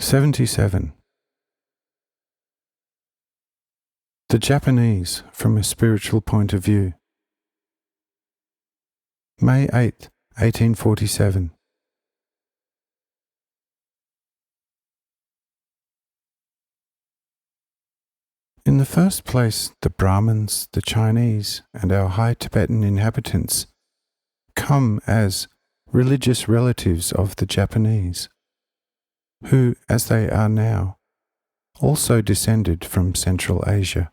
77. The Japanese from a spiritual point of view. May 8, 1847. In the first place, the Brahmins, the Chinese, and our high Tibetan inhabitants come as religious relatives of the Japanese, who, as they are now, also descended from Central Asia.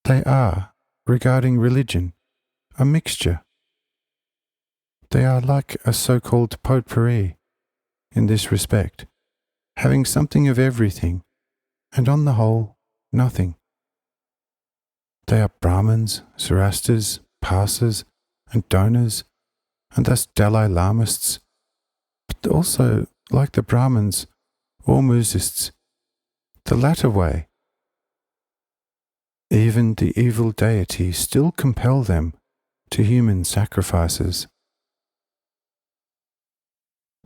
They are, regarding religion, a mixture. They are like a so-called potpourri in this respect, having something of everything, and on the whole, nothing. They are Brahmins, Zoroasters, Parsas, and Donors, and thus Dalai Lamists, but also, like the Brahmins, or Musists, the latter way. Even the evil deity still compel them to human sacrifices.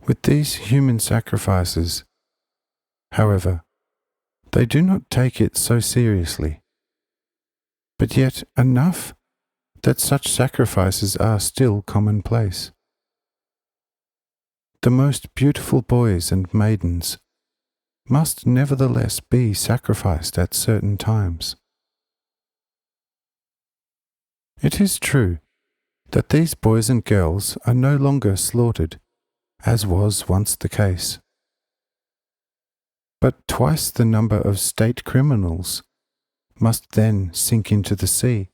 With these human sacrifices, however, they do not take it so seriously, but yet enough that such sacrifices are still commonplace. The most beautiful boys and maidens must nevertheless be sacrificed at certain times. It is true that these boys and girls are no longer slaughtered, as was once the case. But twice the number of state criminals must then sink into the sea.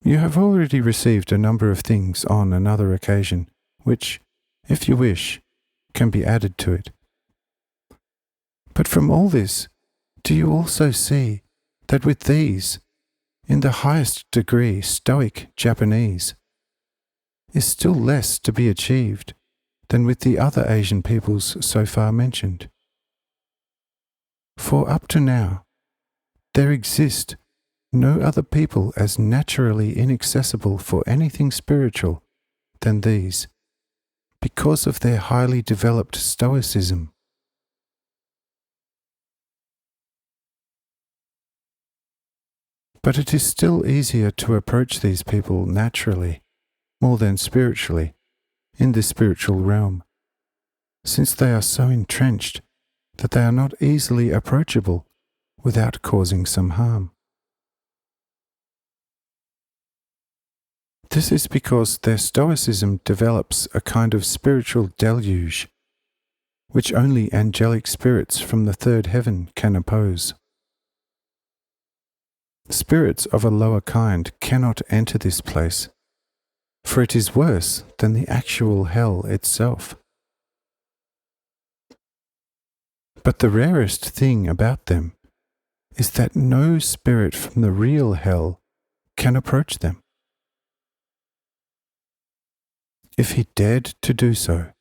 You have already received a number of things on another occasion, which, if you wish, can be added to it. But from all this, do you also see that with these, in the highest degree stoic Japanese, is still less to be achieved than with the other Asian peoples so far mentioned? For up to now, there exist no other people as naturally inaccessible for anything spiritual than these, because of their highly developed stoicism. But it is still easier to approach these people naturally, more than spiritually, in the spiritual realm, since they are so entrenched that they are not easily approachable without causing some harm. This is because their stoicism develops a kind of spiritual deluge, which only angelic spirits from the third heaven can oppose. Spirits of a lower kind cannot enter this place, for it is worse than the actual hell itself. But the rarest thing about them is that no spirit from the real hell can approach them. If he dared to do so,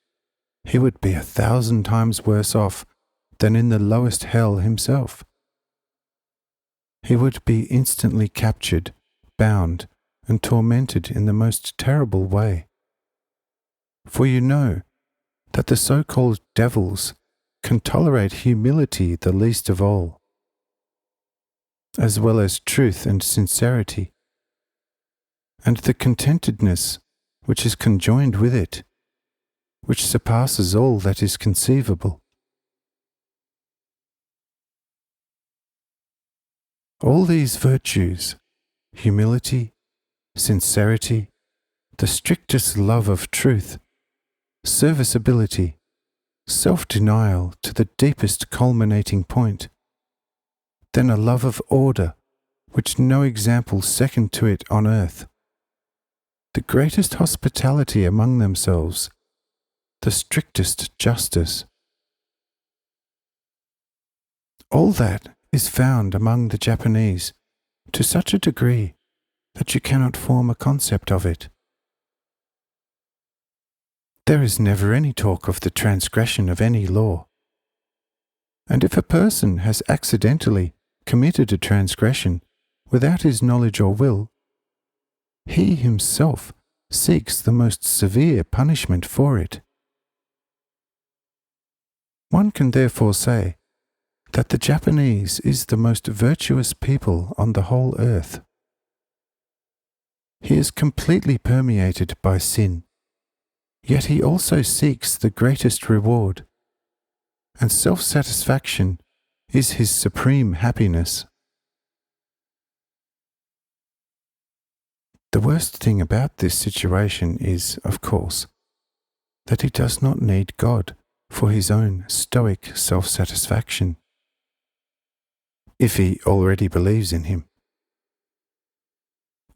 he would be 1,000 times worse off than in the lowest hell himself. He would be instantly captured, bound, and tormented in the most terrible way. For you know that the so-called devils can tolerate humility the least of all, as well as truth and sincerity, and the contentedness which is conjoined with it, which surpasses all that is conceivable. All these virtues, humility, sincerity, the strictest love of truth, serviceability, self-denial to the deepest culminating point, then a love of order which no example second to it on earth, the greatest hospitality among themselves, the strictest justice. All that is found among the Japanese to such a degree that you cannot form a concept of it. There is never any talk of the transgression of any law. And if a person has accidentally committed a transgression without his knowledge or will, he himself seeks the most severe punishment for it. One can therefore say that the Japanese is the most virtuous people on the whole earth. He is completely permeated by sin, yet he also seeks the greatest reward, and self-satisfaction is his supreme happiness. The worst thing about this situation is, of course, that he does not need God for his own stoic self-satisfaction, if he already believes in him.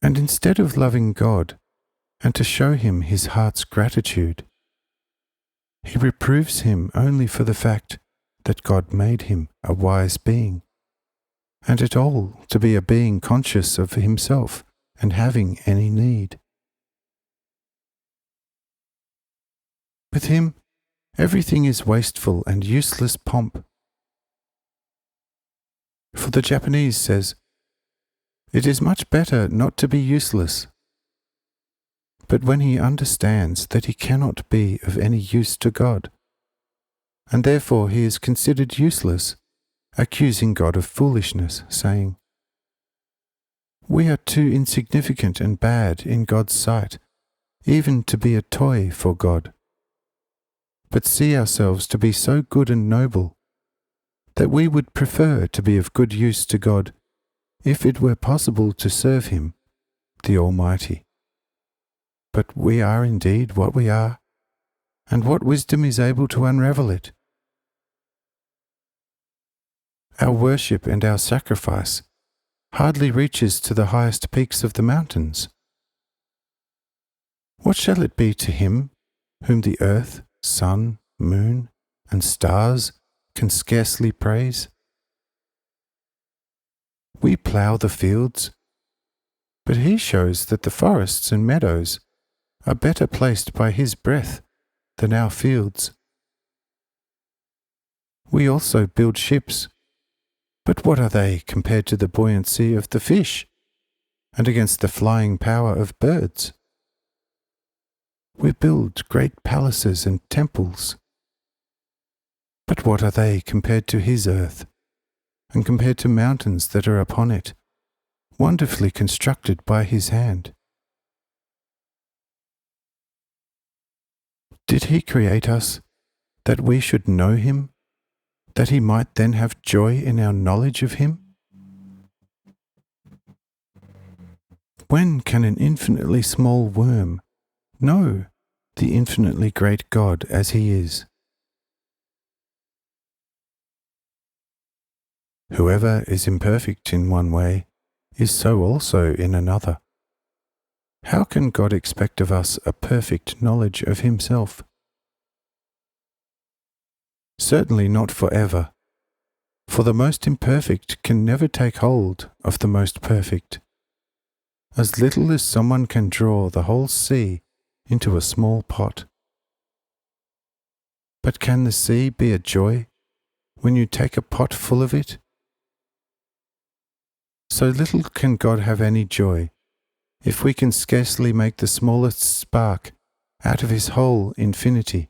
And instead of loving God and to show him his heart's gratitude, he reproves him only for the fact that God made him a wise being, and at all to be a being conscious of himself and having any need. With him, everything is wasteful and useless pomp. For the Japanese says, "It is much better not to be useless." But when he understands that he cannot be of any use to God, and therefore he is considered useless, accusing God of foolishness, saying, "We are too insignificant and bad in God's sight, even to be a toy for God, but see ourselves to be so good and noble that we would prefer to be of good use to God if it were possible to serve him, the Almighty. But we are indeed what we are, and what wisdom is able to unravel it? Our worship and our sacrifice hardly reaches to the highest peaks of the mountains. What shall it be to him whom the earth, sun, moon, and stars can scarcely praise? We plough the fields, but he shows that the forests and meadows are better placed by his breath than our fields. We also build ships, but what are they compared to the buoyancy of the fish, and against the flying power of birds? We build great palaces and temples, but what are they compared to his earth, and compared to mountains that are upon it, wonderfully constructed by his hand? Did he create us that we should know him, that he might then have joy in our knowledge of him? When can an infinitely small worm know the infinitely great God as he is? Whoever is imperfect in one way is so also in another. How can God expect of us a perfect knowledge of himself? Certainly not forever, for the most imperfect can never take hold of the most perfect. As little as someone can draw the whole sea into a small pot. But can the sea be a joy when you take a pot full of it? So little can God have any joy if we can scarcely make the smallest spark out of his whole infinity.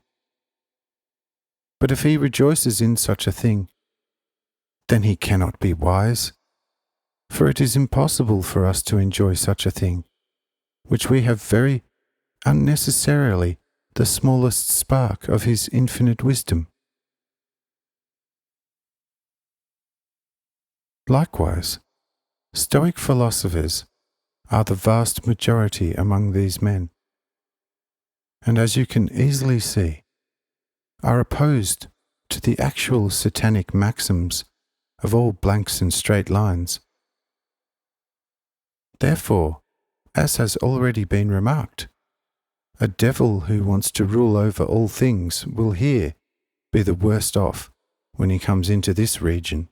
But if he rejoices in such a thing, then he cannot be wise, for it is impossible for us to enjoy such a thing, which we have very unnecessarily the smallest spark of his infinite wisdom. Likewise, Stoic philosophers are the vast majority among these men, and as you can easily see, are opposed to the actual satanic maxims of all blanks and straight lines. Therefore, as has already been remarked, a devil who wants to rule over all things will here be the worst off when he comes into this region,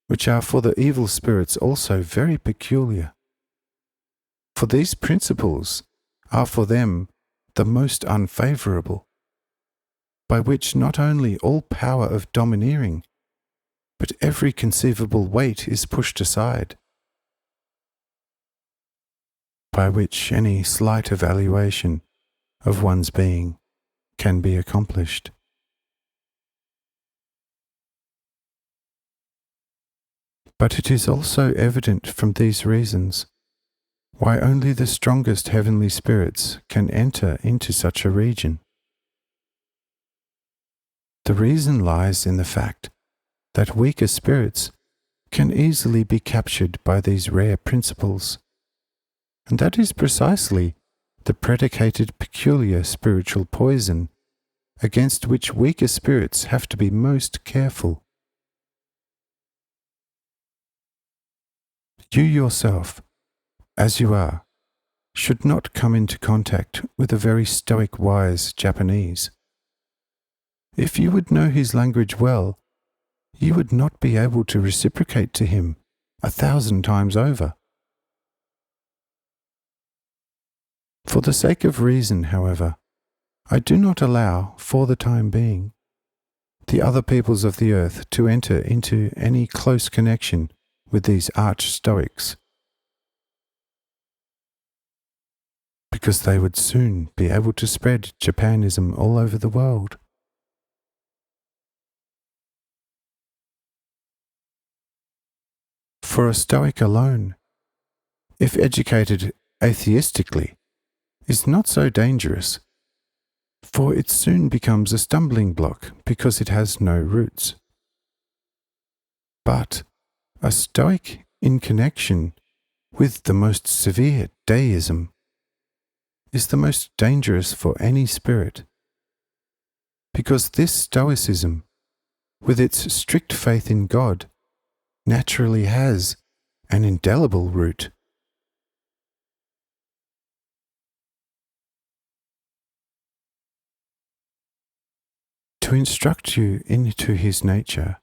which are for the evil spirits also very peculiar. For these principles are for them the most unfavourable, by which not only all power of domineering, but every conceivable weight is pushed aside. by which any slight evaluation of one's being can be accomplished. But it is also evident from these reasons why only the strongest heavenly spirits can enter into such a region. The reason lies in the fact that weaker spirits can easily be captured by these rare principles, and that is precisely the predicated peculiar spiritual poison against which weaker spirits have to be most careful. You yourself, as you are, should not come into contact with a very stoic wise Japanese. If you would know his language well, you would not be able to reciprocate to him 1,000 times over. For the sake of reason, however, I do not allow, for the time being, the other peoples of the earth to enter into any close connection with these arch-Stoics, because they would soon be able to spread Japanism all over the world. For a Stoic alone, if educated atheistically, is not so dangerous, for it soon becomes a stumbling block because it has no roots. But a Stoic in connection with the most severe deism is the most dangerous for any spirit, because this Stoicism, with its strict faith in God, naturally has an indelible root. To instruct you into his nature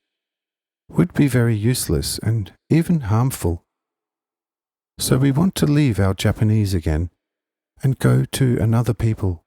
would be very useless and even harmful. So we want to leave our Japanese again and go to another people